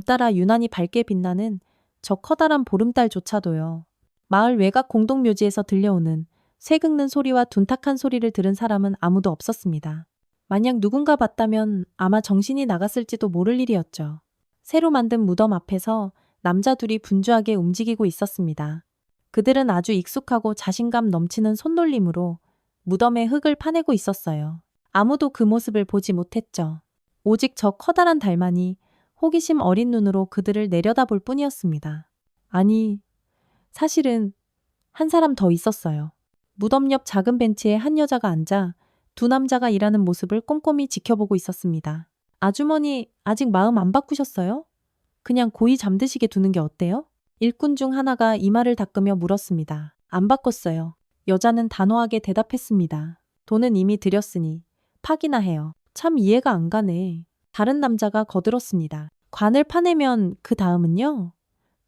따라 유난히 밝게 빛나는 저 커다란 보름달조차도요. 마을 외곽 공동묘지에서 들려오는 쇠 긁는 소리와 둔탁한 소리를 들은 사람은 아무도 없었습니다. 만약 누군가 봤다면 아마 정신이 나갔을지도 모를 일이었죠. 새로 만든 무덤 앞에서 남자 둘이 분주하게 움직이고 있었습니다. 그들은 아주 익숙하고 자신감 넘치는 손놀림으로 무덤의 흙을 파내고 있었어요. 아무도 그 모습을 보지 못했죠. 오직 저 커다란 달만이 호기심 어린 눈으로 그들을 내려다볼 뿐이었습니다. 아니, 사실은 한 사람 더 있었어요. 무덤 옆 작은 벤치에 한 여자가 앉아 두 남자가 일하는 모습을 꼼꼼히 지켜보고 있었습니다. 아주머니, 아직 마음 안 바꾸셨어요? 그냥 고이 잠드시게 두는 게 어때요? 일꾼 중 하나가 이마를 닦으며 물었습니다. 안 바꿨어요. 여자는 단호하게 대답했습니다. 돈은 이미 드렸으니 팍이나 해요. 참 이해가 안 가네. 다른 남자가 거들었습니다. 관을 파내면 그 다음은요?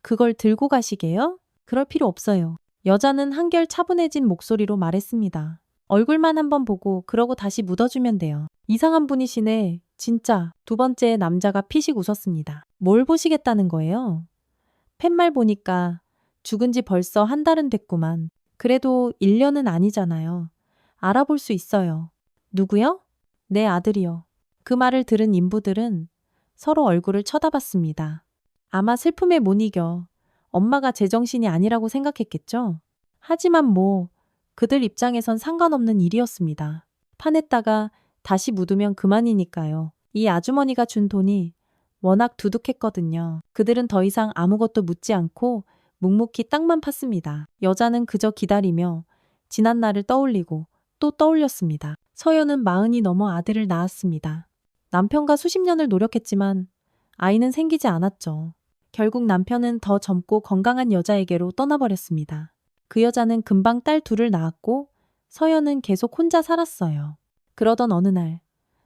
그걸 들고 가시게요? 그럴 필요 없어요. 여자는 한결 차분해진 목소리로 말했습니다. 얼굴만 한번 보고 그러고 다시 묻어주면 돼요. 이상한 분이시네. 진짜. 두 번째 남자가 피식 웃었습니다. 뭘 보시겠다는 거예요? 팻말 보니까 죽은 지 벌써 한 달은 됐구만. 그래도 1년은 아니잖아요. 알아볼 수 있어요. 누구요? 내 아들이요. 그 말을 들은 인부들은 서로 얼굴을 쳐다봤습니다. 아마 슬픔에 못 이겨 엄마가 제정신이 아니라고 생각했겠죠? 하지만 뭐 그들 입장에선 상관없는 일이었습니다. 파냈다가 다시 묻으면 그만이니까요. 이 아주머니가 준 돈이 워낙 두둑했거든요. 그들은 더 이상 아무것도 묻지 않고 묵묵히 땅만 팠습니다. 여자는 그저 기다리며 지난 날을 떠올리고 또 떠올렸습니다. 서연은 40이 넘어 아들을 낳았습니다. 남편과 수십 년을 노력했지만 아이는 생기지 않았죠. 결국 남편은 더 젊고 건강한 여자에게로 떠나버렸습니다. 그 여자는 금방 딸 둘을 낳았고 서연은 계속 혼자 살았어요. 그러던 어느 날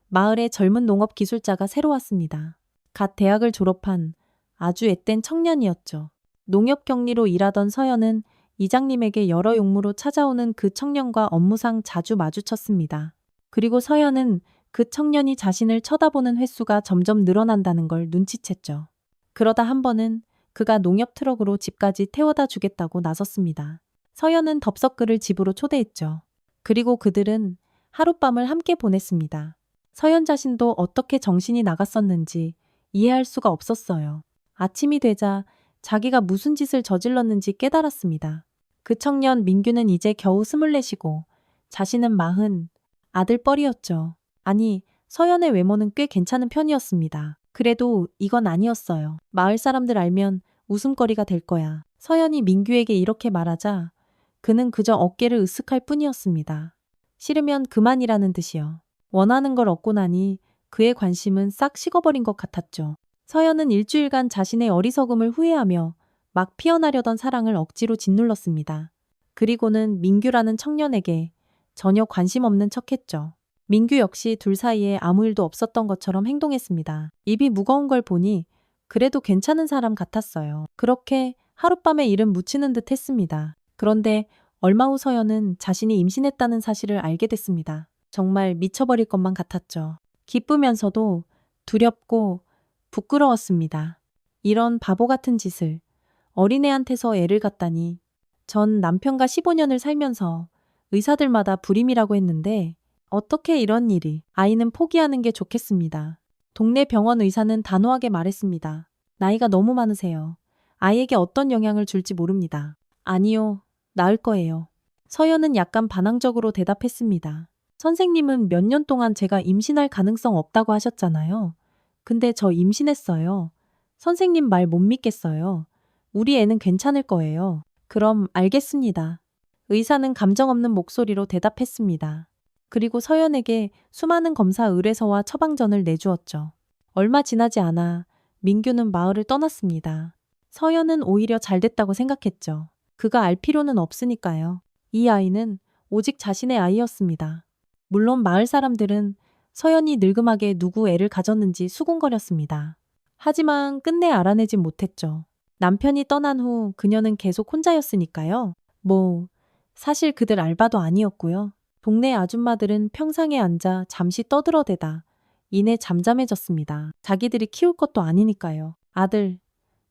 마을에 젊은 농업 기술자가 새로 왔습니다. 갓 대학을 졸업한 아주 앳된 청년이었죠. 농협 격리로 일하던 서연은 이장님에게 여러 용무로 찾아오는 그 청년과 업무상 자주 마주쳤습니다. 그리고 서연은 그 청년이 자신을 쳐다보는 횟수가 점점 늘어난다는 걸 눈치챘죠. 그러다 한 번은 그가 농협 트럭으로 집까지 태워다 주겠다고 나섰습니다. 서연은 덥석 그를 집으로 초대했죠. 그리고 그들은 하룻밤을 함께 보냈습니다. 서연 자신도 어떻게 정신이 나갔었는지 이해할 수가 없었어요. 아침이 되자 자기가 무슨 짓을 저질렀는지 깨달았습니다. 그 청년 민규는 이제 겨우 24이고 자신은 40, 아들 뻘이었죠. 아니, 서연의 외모는 꽤 괜찮은 편이었습니다. 그래도 이건 아니었어요. 마을 사람들 알면 웃음거리가 될 거야. 서연이 민규에게 이렇게 말하자 그는 그저 어깨를 으쓱할 뿐이었습니다. 싫으면 그만이라는 듯이요. 원하는 걸 얻고 나니 그의 관심은 싹 식어버린 것 같았죠. 서연은 일주일간 자신의 어리석음을 후회하며 막 피어나려던 사랑을 억지로 짓눌렀습니다. 그리고는 민규라는 청년에게 전혀 관심 없는 척했죠. 민규 역시 둘 사이에 아무 일도 없었던 것처럼 행동했습니다. 입이 무거운 걸 보니 그래도 괜찮은 사람 같았어요. 그렇게 하룻밤에 일은 묻히는 듯 했습니다. 그런데 얼마 후 서연은 자신이 임신했다는 사실을 알게 됐습니다. 정말 미쳐버릴 것만 같았죠. 기쁘면서도 두렵고 부끄러웠습니다. 이런 바보 같은 짓을 어린애한테서 애를 갖다니. 전 남편과 15년을 살면서 의사들마다 불임이라고 했는데 어떻게 이런 일이. 아이는 포기하는 게 좋겠습니다. 동네 병원 의사는 단호하게 말했습니다. 나이가 너무 많으세요. 아이에게 어떤 영향을 줄지 모릅니다. 아니요, 낳을 거예요. 서연은 약간 반항적으로 대답했습니다. 선생님은 몇 년 동안 제가 임신할 가능성 없다고 하셨잖아요. 근데 저 임신했어요. 선생님 말 못 믿겠어요. 우리 애는 괜찮을 거예요. 그럼 알겠습니다. 의사는 감정 없는 목소리로 대답했습니다. 그리고 서연에게 수많은 검사 의뢰서와 처방전을 내주었죠. 얼마 지나지 않아 민규는 마을을 떠났습니다. 서연은 오히려 잘 됐다고 생각했죠. 그가 알 필요는 없으니까요. 이 아이는 오직 자신의 아이였습니다. 물론 마을 사람들은 서연이 늙음하게 누구 애를 가졌는지 수군거렸습니다. 하지만 끝내 알아내진 못했죠. 남편이 떠난 후 그녀는 계속 혼자였으니까요. 사실 그들 알바도 아니었고요. 동네 아줌마들은 평상에 앉아 잠시 떠들어대다 이내 잠잠해졌습니다. 자기들이 키울 것도 아니니까요. 아들,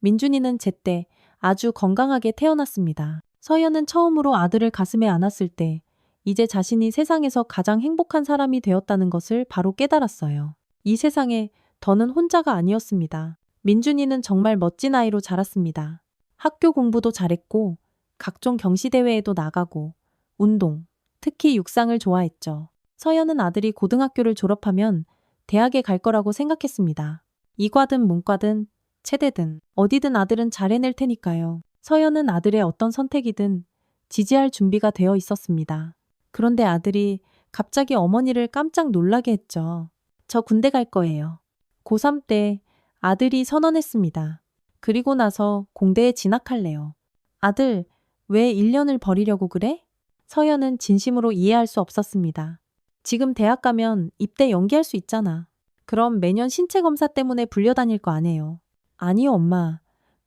민준이는 제때 아주 건강하게 태어났습니다. 서연은 처음으로 아들을 가슴에 안았을 때 이제 자신이 세상에서 가장 행복한 사람이 되었다는 것을 바로 깨달았어요. 이 세상에 더는 혼자가 아니었습니다. 민준이는 정말 멋진 아이로 자랐습니다. 학교 공부도 잘했고 각종 경시대회에도 나가고 운동, 특히 육상을 좋아했죠. 서연은 아들이 고등학교를 졸업하면 대학에 갈 거라고 생각했습니다. 이과든 문과든 체대든 어디든 아들은 잘 해낼 테니까요. 서연은 아들의 어떤 선택이든 지지할 준비가 되어 있었습니다. 그런데 아들이 갑자기 어머니를 깜짝 놀라게 했죠. 저 군대 갈 거예요. 고3 때 아들이 선언했습니다. 그리고 나서 공대에 진학할래요. 아들, 왜 1년을 버리려고 그래? 서연은 진심으로 이해할 수 없었습니다. 지금 대학 가면 입대 연기할 수 있잖아. 그럼 매년 신체 검사 때문에 불려다닐 거 아니에요. 아니요, 엄마.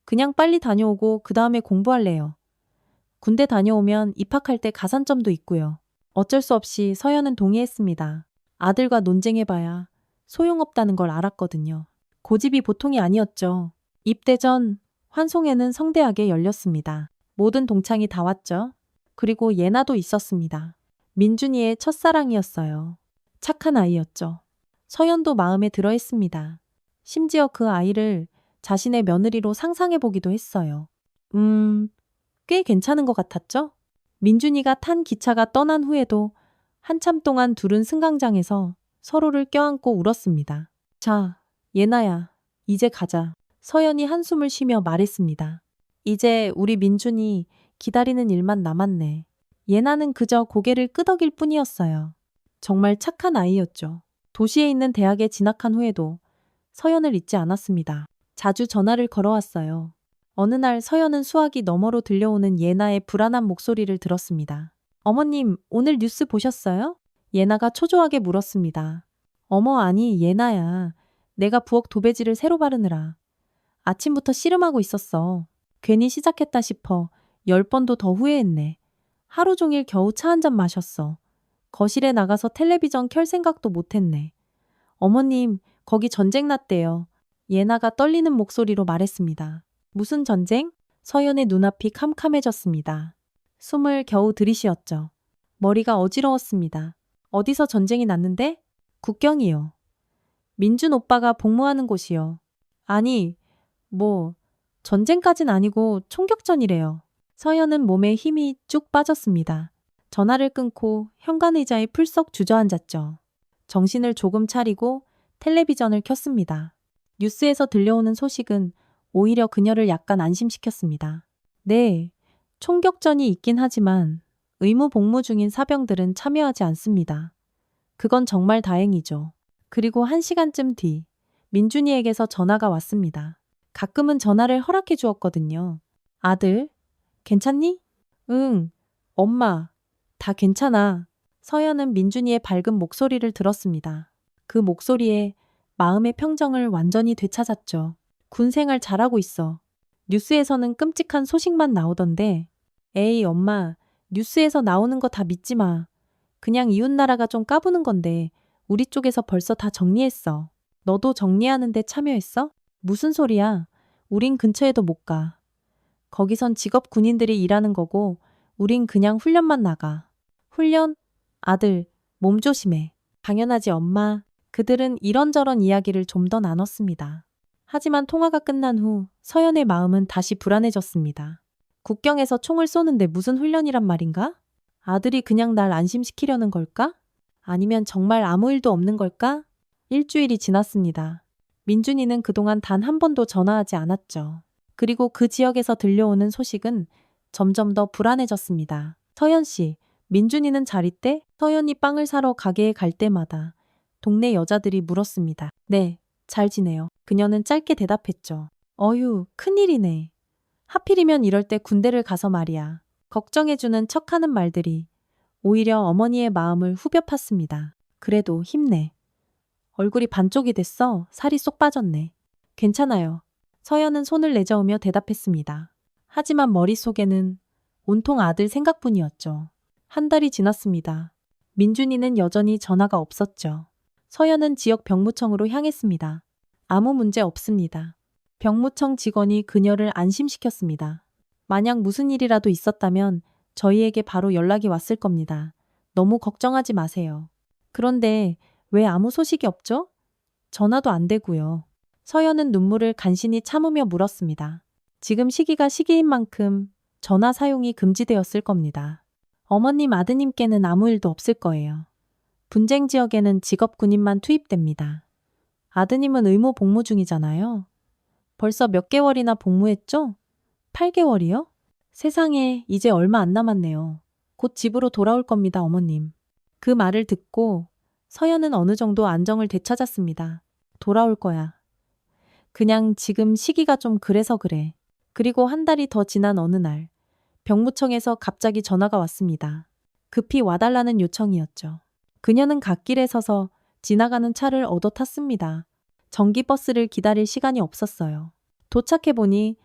그냥 빨리 다녀오고 그 다음에 공부할래요. 군대 다녀오면 입학할 때 가산점도 있고요. 어쩔 수 없이 서연은 동의했습니다. 아들과 논쟁해봐야 소용없다는 걸 알았거든요. 고집이 보통이 아니었죠. 입대 전 환송회는 성대하게 열렸습니다. 모든 동창이 다 왔죠. 그리고 예나도 있었습니다. 민준이의 첫사랑이었어요. 착한 아이였죠. 서연도 마음에 들어 했습니다. 심지어 그 아이를 자신의 며느리로 상상해보기도 했어요. 꽤 괜찮은 것 같았죠? 민준이가 탄 기차가 떠난 후에도 한참 동안 둘은 승강장에서 서로를 껴안고 울었습니다. 자, 예나야, 이제 가자. 서연이 한숨을 쉬며 말했습니다. 이제 우리 민준이 기다리는 일만 남았네. 예나는 그저 고개를 끄덕일 뿐이었어요. 정말 착한 아이였죠. 도시에 있는 대학에 진학한 후에도 서연을 잊지 않았습니다. 자주 전화를 걸어왔어요. 어느 날 서연은 수화기 너머로 들려오는 예나의 불안한 목소리를 들었습니다. 어머님, 오늘 뉴스 보셨어요? 예나가 초조하게 물었습니다. 어머, 아니, 예나야. 내가 부엌 도배지를 새로 바르느라 아침부터 씨름하고 있었어. 괜히 시작했다 싶어 10번도 더 후회했네. 하루 종일 겨우 차 한 잔 마셨어. 거실에 나가서 텔레비전 켤 생각도 못했네. 어머님, 거기 전쟁 났대요. 예나가 떨리는 목소리로 말했습니다. 무슨 전쟁? 서연의 눈앞이 캄캄해졌습니다. 숨을 겨우 들이쉬었죠. 머리가 어지러웠습니다. 어디서 전쟁이 났는데? 국경이요. 민준 오빠가 복무하는 곳이요. 아니, 전쟁까진 아니고 총격전이래요. 서연은 몸에 힘이 쭉 빠졌습니다. 전화를 끊고 현관의자에 풀썩 주저앉았죠. 정신을 조금 차리고 텔레비전을 켰습니다. 뉴스에서 들려오는 소식은 오히려 그녀를 약간 안심시켰습니다. 네, 총격전이 있긴 하지만 의무 복무 중인 사병들은 참여하지 않습니다. 그건 정말 다행이죠. 그리고 1시간쯤 뒤 민준이에게서 전화가 왔습니다. 가끔은 전화를 허락해 주었거든요. 아들, 괜찮니? 응, 엄마, 다 괜찮아. 서연은 민준이의 밝은 목소리를 들었습니다. 그 목소리에 마음의 평정을 완전히 되찾았죠. 군 생활 잘하고 있어. 뉴스에서는 끔찍한 소식만 나오던데. 에이, 엄마, 뉴스에서 나오는 거 다 믿지 마. 그냥 이웃나라가 좀 까부는 건데 우리 쪽에서 벌써 다 정리했어. 너도 정리하는데 참여했어? 무슨 소리야? 우린 근처에도 못 가. 거기선 직업 군인들이 일하는 거고 우린 그냥 훈련만 나가. 훈련? 아들, 몸 조심해. 당연하지 엄마. 그들은 이런저런 이야기를 좀 더 나눴습니다. 하지만 통화가 끝난 후 서연의 마음은 다시 불안해졌습니다. 국경에서 총을 쏘는데 무슨 훈련이란 말인가? 아들이 그냥 날 안심시키려는 걸까? 아니면 정말 아무 일도 없는 걸까? 일주일이 지났습니다. 민준이는 그동안 단 한 번도 전화하지 않았죠. 그리고 그 지역에서 들려오는 소식은 점점 더 불안해졌습니다. 서연 씨, 민준이는 잘 있대? 서연이 빵을 사러 가게에 갈 때마다 동네 여자들이 물었습니다. 네, 잘 지내요. 그녀는 짧게 대답했죠. 어휴, 큰일이네. 하필이면 이럴 때 군대를 가서 말이야. 걱정해주는 척하는 말들이 오히려 어머니의 마음을 후벼 팠습니다. 그래도 힘내. 얼굴이 반쪽이 됐어. 살이 쏙 빠졌네. 괜찮아요. 서연은 손을 내저으며 대답했습니다. 하지만 머릿속에는 온통 아들 생각뿐이었죠. 한 달이 지났습니다. 민준이는 여전히 전화가 없었죠. 서연은 지역 병무청으로 향했습니다. 아무 문제 없습니다. 병무청 직원이 그녀를 안심시켰습니다. 만약 무슨 일이라도 있었다면 저희에게 바로 연락이 왔을 겁니다. 너무 걱정하지 마세요. 그런데 왜 아무 소식이 없죠? 전화도 안 되고요. 서연은 눈물을 간신히 참으며 물었습니다. 지금 시기가 시기인 만큼 전화 사용이 금지되었을 겁니다. 어머님 아드님께는 아무 일도 없을 거예요. 분쟁 지역에는 직업 군인만 투입됩니다. 아드님은 의무 복무 중이잖아요. 벌써 몇 개월이나 복무했죠? 8개월이요? 세상에 이제 얼마 안 남았네요. 곧 집으로 돌아올 겁니다, 어머님. 그 말을 듣고 서연은 어느 정도 안정을 되찾았습니다. 돌아올 거야. 그냥 지금 시기가 좀 그래서 그래. 그리고 한 달이 더 지난 어느 날 병무청에서 갑자기 전화가 왔습니다. 급히 와달라는 요청이었죠. 그녀는 갓길에 서서 지나가는 차를 얻어 탔습니다. 전기버스를 기다릴 시간이 없었어요. 도착해보니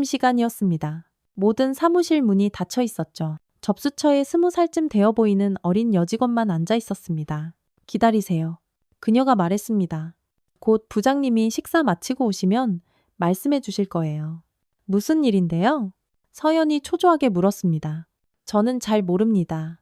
점심시간이었습니다. 모든 사무실 문이 닫혀 있었죠. 접수처에 20살쯤 되어 보이는 어린 여직원만 앉아 있었습니다. 기다리세요. 그녀가 말했습니다. 곧 부장님이 식사 마치고 오시면 말씀해 주실 거예요. 무슨 일인데요? 서연이 초조하게 물었습니다. 저는 잘 모릅니다.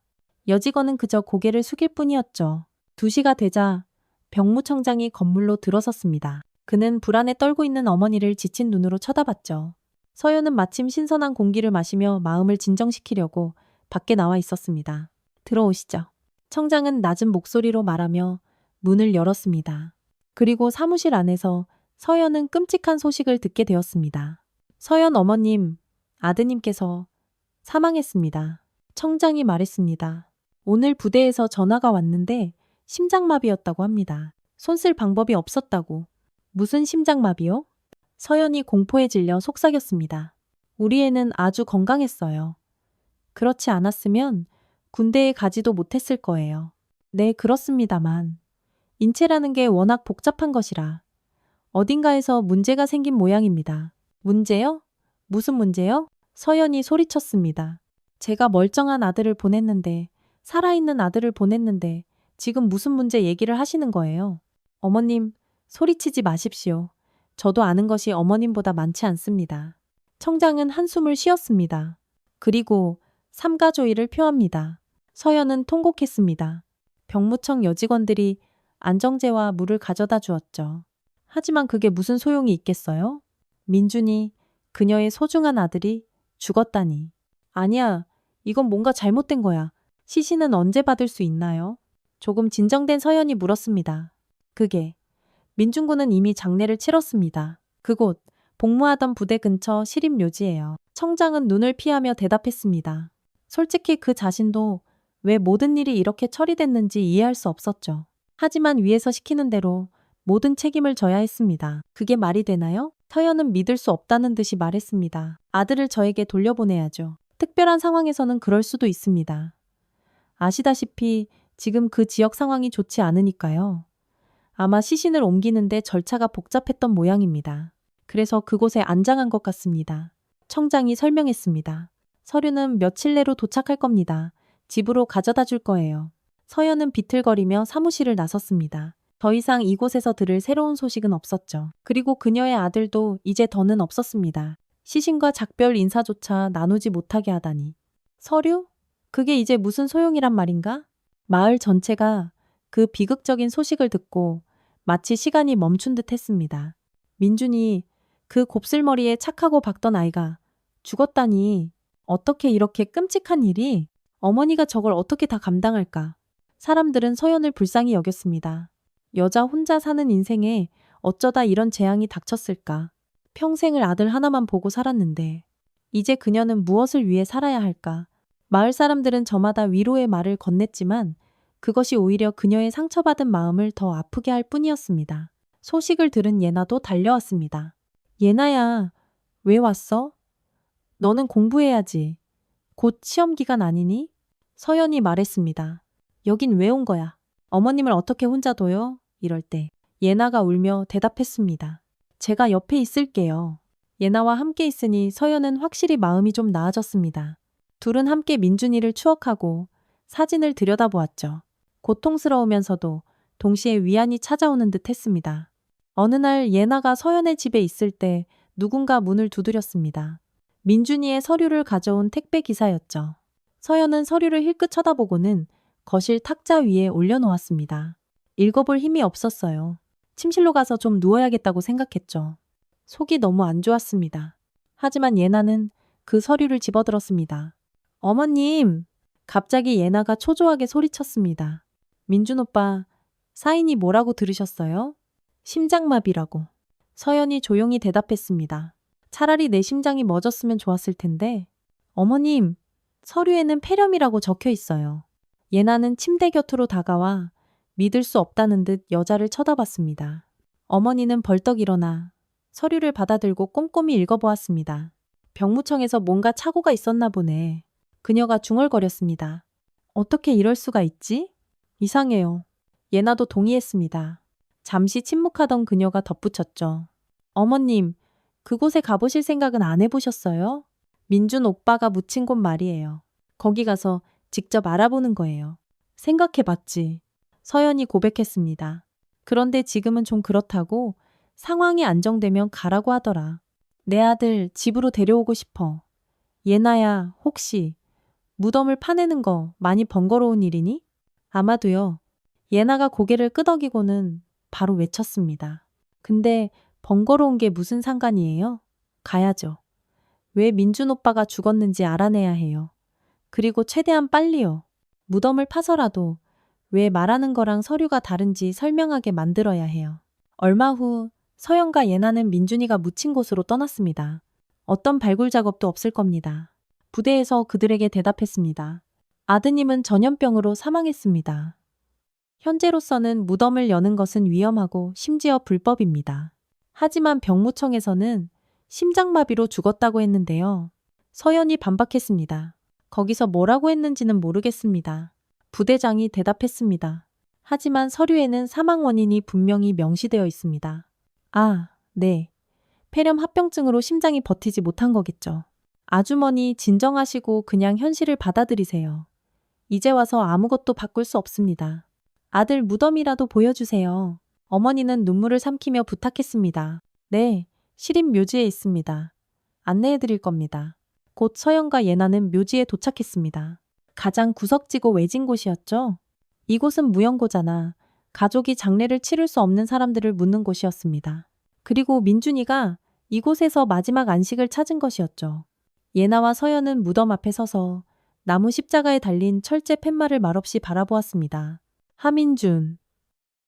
여직원은 그저 고개를 숙일 뿐이었죠. 2시가 되자 병무청장이 건물로 들어섰습니다. 그는 불안에 떨고 있는 어머니를 지친 눈으로 쳐다봤죠. 서연은 마침 신선한 공기를 마시며 마음을 진정시키려고 밖에 나와 있었습니다. 들어오시죠. 청장은 낮은 목소리로 말하며 문을 열었습니다. 그리고 사무실 안에서 서연은 끔찍한 소식을 듣게 되었습니다. 서연 어머님, 아드님께서 사망했습니다. 청장이 말했습니다. 오늘 부대에서 전화가 왔는데 심장마비였다고 합니다. 손 쓸 방법이 없었다고. 무슨 심장마비요? 서연이 공포에 질려 속삭였습니다. 우리 애는 아주 건강했어요. 그렇지 않았으면 군대에 가지도 못했을 거예요. 네, 그렇습니다만 인체라는 게 워낙 복잡한 것이라 어딘가에서 문제가 생긴 모양입니다. 문제요? 무슨 문제요? 서연이 소리쳤습니다. 제가 멀쩡한 아들을 보냈는데, 살아있는 아들을 보냈는데 지금 무슨 문제 얘기를 하시는 거예요? 어머님, 소리치지 마십시오. 저도 아는 것이 어머님보다 많지 않습니다. 청장은 한숨을 쉬었습니다. 그리고 삼가조의를 표합니다. 서연은 통곡했습니다. 병무청 여직원들이 안정제와 물을 가져다 주었죠. 하지만 그게 무슨 소용이 있겠어요? 민준이, 그녀의 소중한 아들이 죽었다니. 아니야, 이건 뭔가 잘못된 거야. 시신은 언제 받을 수 있나요? 조금 진정된 서연이 물었습니다. 그게 민준군은 이미 장례를 치렀습니다. 그곳 복무하던 부대 근처 시립묘지예요. 청장은 눈을 피하며 대답했습니다. 솔직히 그 자신도 왜 모든 일이 이렇게 처리됐는지 이해할 수 없었죠. 하지만 위에서 시키는 대로 모든 책임을 져야 했습니다. 그게 말이 되나요? 서연은 믿을 수 없다는 듯이 말했습니다. 아들을 저에게 돌려보내야죠. 특별한 상황에서는 그럴 수도 있습니다. 아시다시피 지금 그 지역 상황이 좋지 않으니까요. 아마 시신을 옮기는데 절차가 복잡했던 모양입니다. 그래서 그곳에 안장한 것 같습니다. 청장이 설명했습니다. 서류는 며칠 내로 도착할 겁니다. 집으로 가져다 줄 거예요. 서연은 비틀거리며 사무실을 나섰습니다. 더 이상 이곳에서 들을 새로운 소식은 없었죠. 그리고 그녀의 아들도 이제 더는 없었습니다. 시신과 작별 인사조차 나누지 못하게 하다니. 서류? 그게 이제 무슨 소용이란 말인가? 마을 전체가 그 비극적인 소식을 듣고 마치 시간이 멈춘 듯 했습니다. 민준이, 그 곱슬머리에 착하고 박던 아이가 죽었다니. 어떻게 이렇게 끔찍한 일이? 어머니가 저걸 어떻게 다 감당할까? 사람들은 서연을 불쌍히 여겼습니다. 여자 혼자 사는 인생에 어쩌다 이런 재앙이 닥쳤을까? 평생을 아들 하나만 보고 살았는데 이제 그녀는 무엇을 위해 살아야 할까? 마을 사람들은 저마다 위로의 말을 건넸지만 그것이 오히려 그녀의 상처받은 마음을 더 아프게 할 뿐이었습니다. 소식을 들은 예나도 달려왔습니다. 예나야, 왜 왔어? 너는 공부해야지. 곧 시험 기간 아니니? 서연이 말했습니다. 여긴 왜 온 거야? 어머님을 어떻게 혼자 둬요? 이럴 때 예나가 울며 대답했습니다. 제가 옆에 있을게요. 예나와 함께 있으니 서연은 확실히 마음이 좀 나아졌습니다. 둘은 함께 민준이를 추억하고 사진을 들여다보았죠. 고통스러우면서도 동시에 위안이 찾아오는 듯 했습니다. 어느 날 예나가 서연의 집에 있을 때 누군가 문을 두드렸습니다. 민준이의 서류를 가져온 택배 기사였죠. 서연은 서류를 힐끗 쳐다보고는 거실 탁자 위에 올려놓았습니다. 읽어볼 힘이 없었어요. 침실로 가서 좀 누워야겠다고 생각했죠. 속이 너무 안 좋았습니다. 하지만 예나는 그 서류를 집어들었습니다. 어머님! 갑자기 예나가 초조하게 소리쳤습니다. 민준 오빠, 사인이 뭐라고 들으셨어요? 심장마비라고. 서연이 조용히 대답했습니다. 차라리 내 심장이 멎었으면 좋았을 텐데. 어머님, 서류에는 폐렴이라고 적혀 있어요. 예나는 침대 곁으로 다가와 믿을 수 없다는 듯 여자를 쳐다봤습니다. 어머니는 벌떡 일어나 서류를 받아들고 꼼꼼히 읽어보았습니다. 병무청에서 뭔가 착오가 있었나 보네. 그녀가 중얼거렸습니다. 어떻게 이럴 수가 있지? 이상해요. 예나도 동의했습니다. 잠시 침묵하던 그녀가 덧붙였죠. 어머님, 그곳에 가보실 생각은 안 해보셨어요? 민준 오빠가 묻힌 곳 말이에요. 거기 가서 직접 알아보는 거예요. 생각해봤지. 서연이 고백했습니다. 그런데 지금은 좀 그렇다고 상황이 안정되면 가라고 하더라. 내 아들 집으로 데려오고 싶어. 예나야, 혹시 무덤을 파내는 거 많이 번거로운 일이니? 아마도요. 예나가 고개를 끄덕이고는 바로 외쳤습니다. 근데 번거로운 게 무슨 상관이에요? 가야죠. 왜 민준 오빠가 죽었는지 알아내야 해요. 그리고 최대한 빨리요. 무덤을 파서라도 왜 말하는 거랑 서류가 다른지 설명하게 만들어야 해요. 얼마 후 서연과 예나는 민준이가 묻힌 곳으로 떠났습니다. 어떤 발굴 작업도 없을 겁니다. 부대에서 그들에게 대답했습니다. 아드님은 전염병으로 사망했습니다. 현재로서는 무덤을 여는 것은 위험하고 심지어 불법입니다. 하지만 병무청에서는 심장마비로 죽었다고 했는데요. 서연이 반박했습니다. 거기서 뭐라고 했는지는 모르겠습니다. 부대장이 대답했습니다. 하지만 서류에는 사망 원인이 분명히 명시되어 있습니다. 아, 네. 폐렴 합병증으로 심장이 버티지 못한 거겠죠. 아주머니 진정하시고 그냥 현실을 받아들이세요. 이제 와서 아무것도 바꿀 수 없습니다. 아들 무덤이라도 보여주세요. 어머니는 눈물을 삼키며 부탁했습니다. 네, 시립 묘지에 있습니다. 안내해 드릴 겁니다. 곧 서연과 예나는 묘지에 도착했습니다. 가장 구석지고 외진 곳이었죠. 이곳은 무연고잖아. 가족이 장례를 치를 수 없는 사람들을 묻는 곳이었습니다. 그리고 민준이가 이곳에서 마지막 안식을 찾은 것이었죠. 예나와 서연은 무덤 앞에 서서 나무 십자가에 달린 철제 팻말을 말없이 바라보았습니다. 하민준,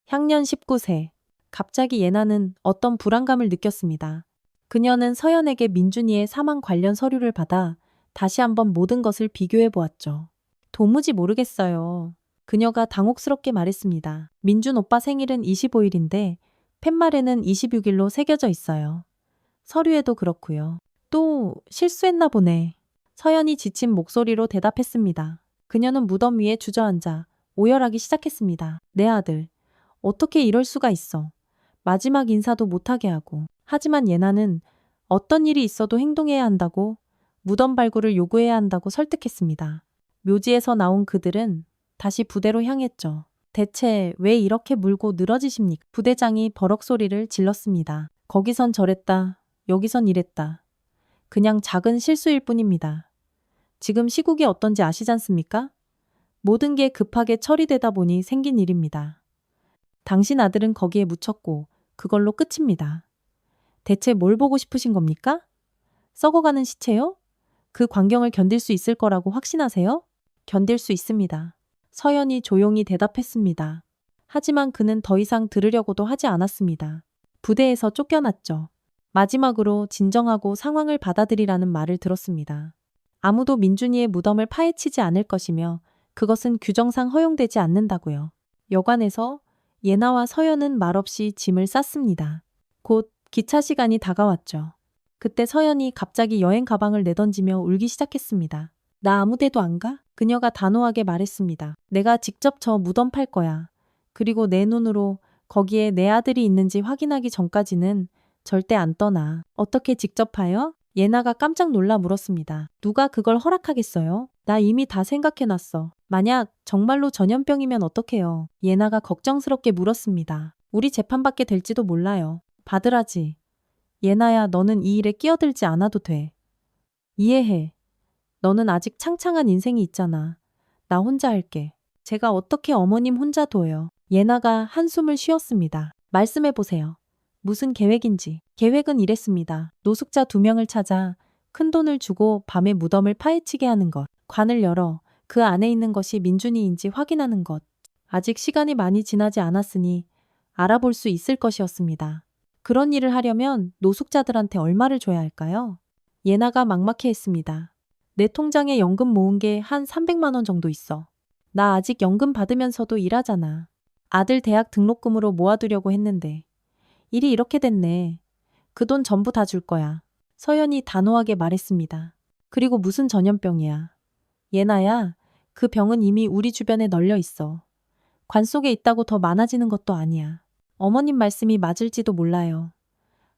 향년 19세. 갑자기 예나는 어떤 불안감을 느꼈습니다. 그녀는 서연에게 민준이의 사망 관련 서류를 받아 다시 한번 모든 것을 비교해 보았죠. 도무지 모르겠어요. 그녀가 당혹스럽게 말했습니다. 민준 오빠 생일은 25일인데 팻말에는 26일로 새겨져 있어요. 서류에도 그렇고요. 또 실수했나 보네. 서연이 지친 목소리로 대답했습니다. 그녀는 무덤 위에 주저앉아 오열하기 시작했습니다. 내 아들, 어떻게 이럴 수가 있어. 마지막 인사도 못하게 하고. 하지만 예나는 어떤 일이 있어도 행동해야 한다고, 무덤 발굴을 요구해야 한다고 설득했습니다. 묘지에서 나온 그들은 다시 부대로 향했죠. 대체 왜 이렇게 물고 늘어지십니까? 부대장이 버럭 소리를 질렀습니다. 거기선 저랬다. 여기선 이랬다. 그냥 작은 실수일 뿐입니다. 지금 시국이 어떤지 아시지 않습니까? 모든 게 급하게 처리되다 보니 생긴 일입니다. 당신 아들은 거기에 묻혔고 그걸로 끝입니다. 대체 뭘 보고 싶으신 겁니까? 썩어가는 시체요? 그 광경을 견딜 수 있을 거라고 확신하세요? 견딜 수 있습니다. 서연이 조용히 대답했습니다. 하지만 그는 더 이상 들으려고도 하지 않았습니다. 부대에서 쫓겨났죠. 마지막으로 진정하고 상황을 받아들이라는 말을 들었습니다. 아무도 민준이의 무덤을 파헤치지 않을 것이며 그것은 규정상 허용되지 않는다고요. 여관에서 예나와 서연은 말없이 짐을 쌌습니다. 곧 기차 시간이 다가왔죠. 그때 서연이 갑자기 여행 가방을 내던지며 울기 시작했습니다. 나 아무 데도 안 가? 그녀가 단호하게 말했습니다. 내가 직접 저 무덤 팔 거야. 그리고 내 눈으로 거기에 내 아들이 있는지 확인하기 전까지는 절대 안 떠나. 어떻게 직접 파요? 예나가 깜짝 놀라 물었습니다. 누가 그걸 허락하겠어요? 나 이미 다 생각해놨어. 만약 정말로 전염병이면 어떡해요? 예나가 걱정스럽게 물었습니다. 우리 재판받게 될지도 몰라요. 받으라지. 예나야, 너는 이 일에 끼어들지 않아도 돼. 이해해. 너는 아직 창창한 인생이 있잖아. 나 혼자 할게. 제가 어떻게 어머님 혼자 둬요. 예나가 한숨을 쉬었습니다. 말씀해보세요. 무슨 계획인지. 계획은 이랬습니다. 노숙자 2명을 찾아 큰 돈을 주고 밤에 무덤을 파헤치게 하는 것. 관을 열어 그 안에 있는 것이 민준이인지 확인하는 것. 아직 시간이 많이 지나지 않았으니 알아볼 수 있을 것이었습니다. 그런 일을 하려면 노숙자들한테 얼마를 줘야 할까요? 예나가 막막해했습니다. 내 통장에 연금 모은 게 한 300만 원 정도 있어. 나 아직 연금 받으면서도 일하잖아. 아들 대학 등록금으로 모아두려고 했는데 일이 이렇게 됐네. 그 돈 전부 다 줄 거야. 서연이 단호하게 말했습니다. 그리고 무슨 전염병이야. 예나야, 그 병은 이미 우리 주변에 널려 있어. 관 속에 있다고 더 많아지는 것도 아니야. 어머님 말씀이 맞을지도 몰라요.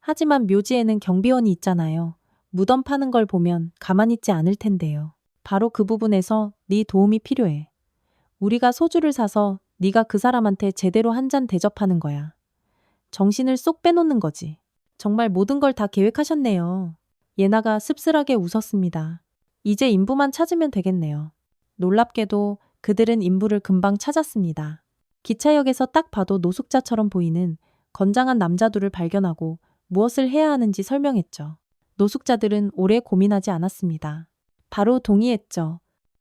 하지만 묘지에는 경비원이 있잖아요. 무덤 파는 걸 보면 가만히 있지 않을 텐데요. 바로 그 부분에서 네 도움이 필요해. 우리가 소주를 사서 네가 그 사람한테 제대로 한 잔 대접하는 거야. 정신을 쏙 빼놓는 거지. 정말 모든 걸 다 계획하셨네요. 예나가 씁쓸하게 웃었습니다. 이제 인부만 찾으면 되겠네요. 놀랍게도 그들은 인부를 금방 찾았습니다. 기차역에서 딱 봐도 노숙자처럼 보이는 건장한 남자 둘을 발견하고 무엇을 해야 하는지 설명했죠. 노숙자들은 오래 고민하지 않았습니다. 바로 동의했죠.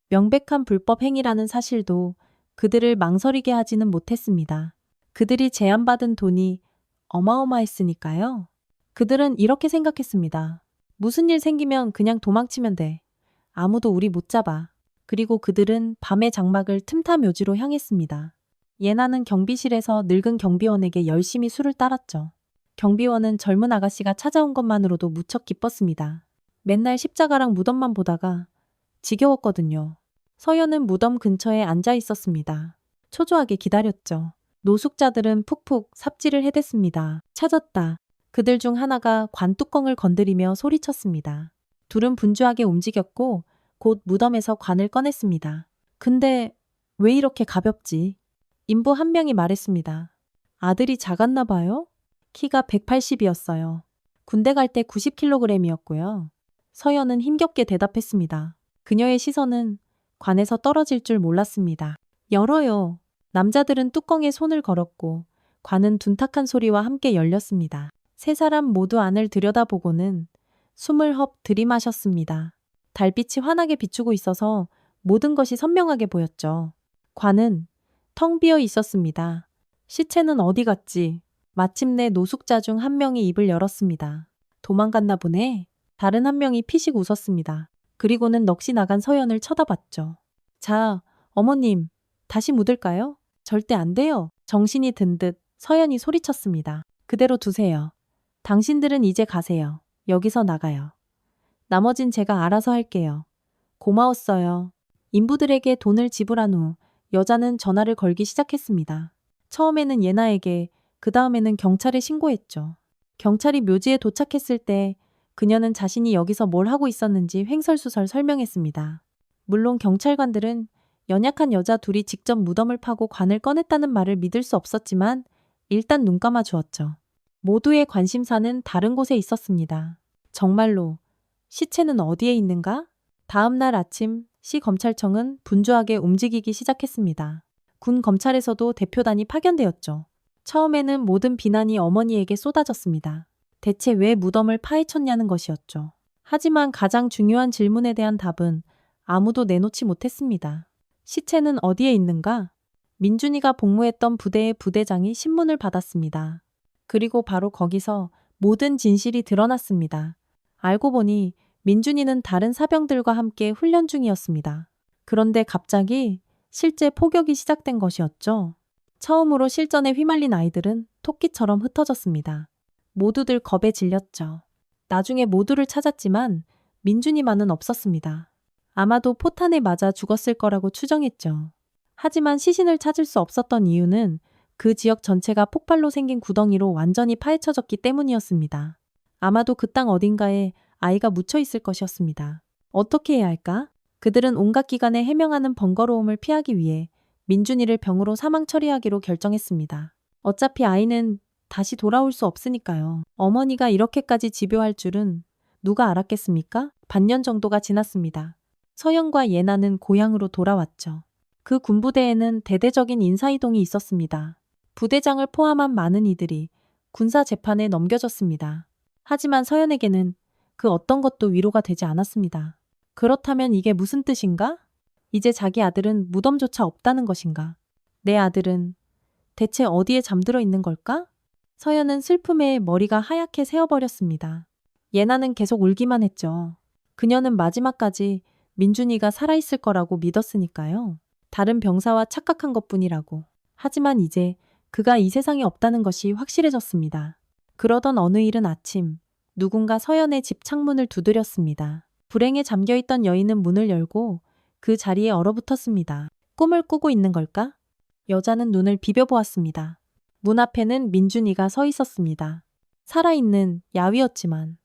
명백한 불법 행위라는 사실도 그들을 망설이게 하지는 못했습니다. 그들이 제안받은 돈이 어마어마했으니까요. 그들은 이렇게 생각했습니다. 무슨 일 생기면 그냥 도망치면 돼. 아무도 우리 못 잡아. 그리고 그들은 밤의 장막을 틈타 묘지로 향했습니다. 예나는 경비실에서 늙은 경비원에게 열심히 술을 따랐죠. 경비원은 젊은 아가씨가 찾아온 것만으로도 무척 기뻤습니다. 맨날 십자가랑 무덤만 보다가 지겨웠거든요. 서연은 무덤 근처에 앉아 있었습니다. 초조하게 기다렸죠. 노숙자들은 푹푹 삽질을 해댔습니다. 찾았다. 그들 중 하나가 관뚜껑을 건드리며 소리쳤습니다. 둘은 분주하게 움직였고 곧 무덤에서 관을 꺼냈습니다. 근데 왜 이렇게 가볍지? 인부 한 명이 말했습니다. 아들이 작았나 봐요? 키가 180이었어요. 군대 갈 때 90kg이었고요. 서연은 힘겹게 대답했습니다. 그녀의 시선은 관에서 떨어질 줄 몰랐습니다. 열어요. 남자들은 뚜껑에 손을 걸었고 관은 둔탁한 소리와 함께 열렸습니다. 세 사람 모두 안을 들여다보고는 숨을 헙 들이마셨습니다. 달빛이 환하게 비추고 있어서 모든 것이 선명하게 보였죠. 관은 텅 비어 있었습니다. 시체는 어디 갔지? 마침내 노숙자 중 한 명이 입을 열었습니다. 도망갔나 보네. 다른 한 명이 피식 웃었습니다. 그리고는 넋이 나간 서연을 쳐다봤죠. 자, 어머님, 다시 묻을까요? 절대 안 돼요. 정신이 든 듯 서연이 소리쳤습니다. 그대로 두세요. 당신들은 이제 가세요. 여기서 나가요. 나머진 제가 알아서 할게요. 고마웠어요. 인부들에게 돈을 지불한 후 여자는 전화를 걸기 시작했습니다. 처음에는 예나에게, 그 다음에는 경찰에 신고했죠. 경찰이 묘지에 도착했을 때 그녀는 자신이 여기서 뭘 하고 있었는지 횡설수설 설명했습니다. 물론 경찰관들은 연약한 여자 둘이 직접 무덤을 파고 관을 꺼냈다는 말을 믿을 수 없었지만 일단 눈 감아 주었죠. 모두의 관심사는 다른 곳에 있었습니다. 정말로 시체는 어디에 있는가? 다음 날 아침 시 검찰청은 분주하게 움직이기 시작했습니다. 군 검찰에서도 대표단이 파견되었죠. 처음에는 모든 비난이 어머니에게 쏟아졌습니다. 대체 왜 무덤을 파헤쳤냐는 것이었죠. 하지만 가장 중요한 질문에 대한 답은 아무도 내놓지 못했습니다. 시체는 어디에 있는가? 민준이가 복무했던 부대의 부대장이 신문을 받았습니다. 그리고 바로 거기서 모든 진실이 드러났습니다. 알고 보니 민준이는 다른 사병들과 함께 훈련 중이었습니다. 그런데 갑자기 실제 포격이 시작된 것이었죠. 처음으로 실전에 휘말린 아이들은 토끼처럼 흩어졌습니다. 모두들 겁에 질렸죠. 나중에 모두를 찾았지만 민준이만은 없었습니다. 아마도 포탄에 맞아 죽었을 거라고 추정했죠. 하지만 시신을 찾을 수 없었던 이유는 그 지역 전체가 폭발로 생긴 구덩이로 완전히 파헤쳐졌기 때문이었습니다. 아마도 그 땅 어딘가에 아이가 묻혀 있을 것이었습니다. 어떻게 해야 할까? 그들은 온갖 기관에 해명하는 번거로움을 피하기 위해 민준이를 병으로 사망 처리하기로 결정했습니다. 어차피 아이는 다시 돌아올 수 없으니까요. 어머니가 이렇게까지 집요할 줄은 누가 알았겠습니까? 반년 정도가 지났습니다. 서연과 예나는 고향으로 돌아왔죠. 그 군부대에는 대대적인 인사이동이 있었습니다. 부대장을 포함한 많은 이들이 군사 재판에 넘겨졌습니다. 하지만 서연에게는 그 어떤 것도 위로가 되지 않았습니다. 그렇다면 이게 무슨 뜻인가? 이제 자기 아들은 무덤조차 없다는 것인가? 내 아들은 대체 어디에 잠들어 있는 걸까? 서연은 슬픔에 머리가 하얗게 새어버렸습니다. 예나는 계속 울기만 했죠. 그녀는 마지막까지 민준이가 살아있을 거라고 믿었으니까요. 다른 병사와 착각한 것뿐이라고. 하지만 이제 그가 이 세상에 없다는 것이 확실해졌습니다. 그러던 어느 이른 아침, 누군가 서연의 집 창문을 두드렸습니다. 불행에 잠겨있던 여인은 문을 열고 그 자리에 얼어붙었습니다. 꿈을 꾸고 있는 걸까? 여자는 눈을 비벼보았습니다. 문 앞에는 민준이가 서 있었습니다. 살아있는 야위였지만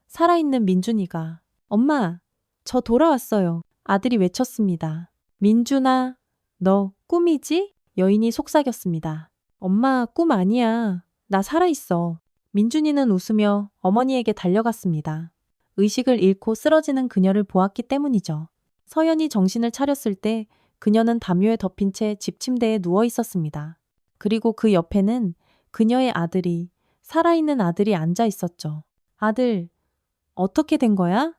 살아있는 민준이가 엄마, 저 돌아왔어요. 아들이 외쳤습니다. 민준아, 너 꿈이지? 여인이 속삭였습니다. 엄마, 꿈 아니야. 나 살아있어. 민준이는 웃으며 어머니에게 달려갔습니다. 의식을 잃고 쓰러지는 그녀를 보았기 때문이죠. 서연이 정신을 차렸을 때 그녀는 담요에 덮인 채 집 침대에 누워 있었습니다. 그리고 그 옆에는 그녀의 아들이, 살아있는 아들이 앉아 있었죠. 아들, 어떻게 된 거야?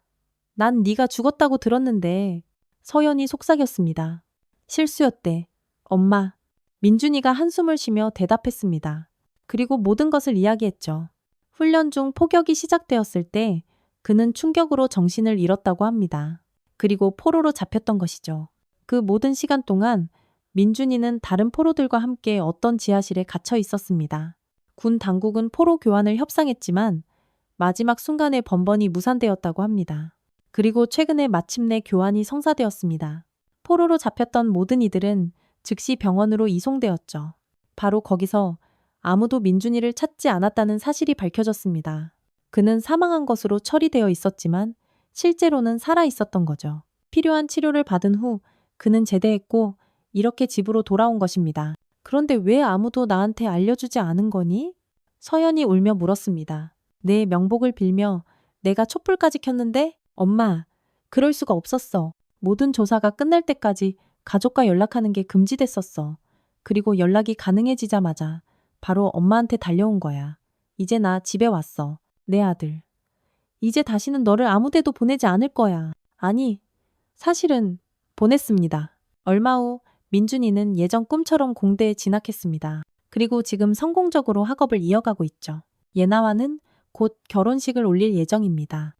난 네가 죽었다고 들었는데. 서연이 속삭였습니다. 실수였대. 엄마. 민준이가 한숨을 쉬며 대답했습니다. 그리고 모든 것을 이야기했죠. 훈련 중 폭격이 시작되었을 때 그는 충격으로 정신을 잃었다고 합니다. 그리고 포로로 잡혔던 것이죠. 그 모든 시간 동안 민준이는 다른 포로들과 함께 어떤 지하실에 갇혀 있었습니다. 군 당국은 포로 교환을 협상했지만 마지막 순간에 번번이 무산되었다고 합니다. 그리고 최근에 마침내 교환이 성사되었습니다. 포로로 잡혔던 모든 이들은 즉시 병원으로 이송되었죠. 바로 거기서 아무도 민준이를 찾지 않았다는 사실이 밝혀졌습니다. 그는 사망한 것으로 처리되어 있었지만 실제로는 살아 있었던 거죠. 필요한 치료를 받은 후 그는 제대했고 이렇게 집으로 돌아온 것입니다. 그런데 왜 아무도 나한테 알려주지 않은 거니? 서연이 울며 물었습니다. 내 명복을 빌며 내가 촛불까지 켰는데 엄마, 그럴 수가 없었어. 모든 조사가 끝날 때까지 가족과 연락하는 게 금지됐었어. 그리고 연락이 가능해지자마자 바로 엄마한테 달려온 거야. 이제 나 집에 왔어. 내 아들. 이제 다시는 너를 아무 데도 보내지 않을 거야. 아니, 사실은 보냈습니다. 얼마 후 민준이는 예전 꿈처럼 공대에 진학했습니다. 그리고 지금 성공적으로 학업을 이어가고 있죠. 예나와는 곧 결혼식을 올릴 예정입니다.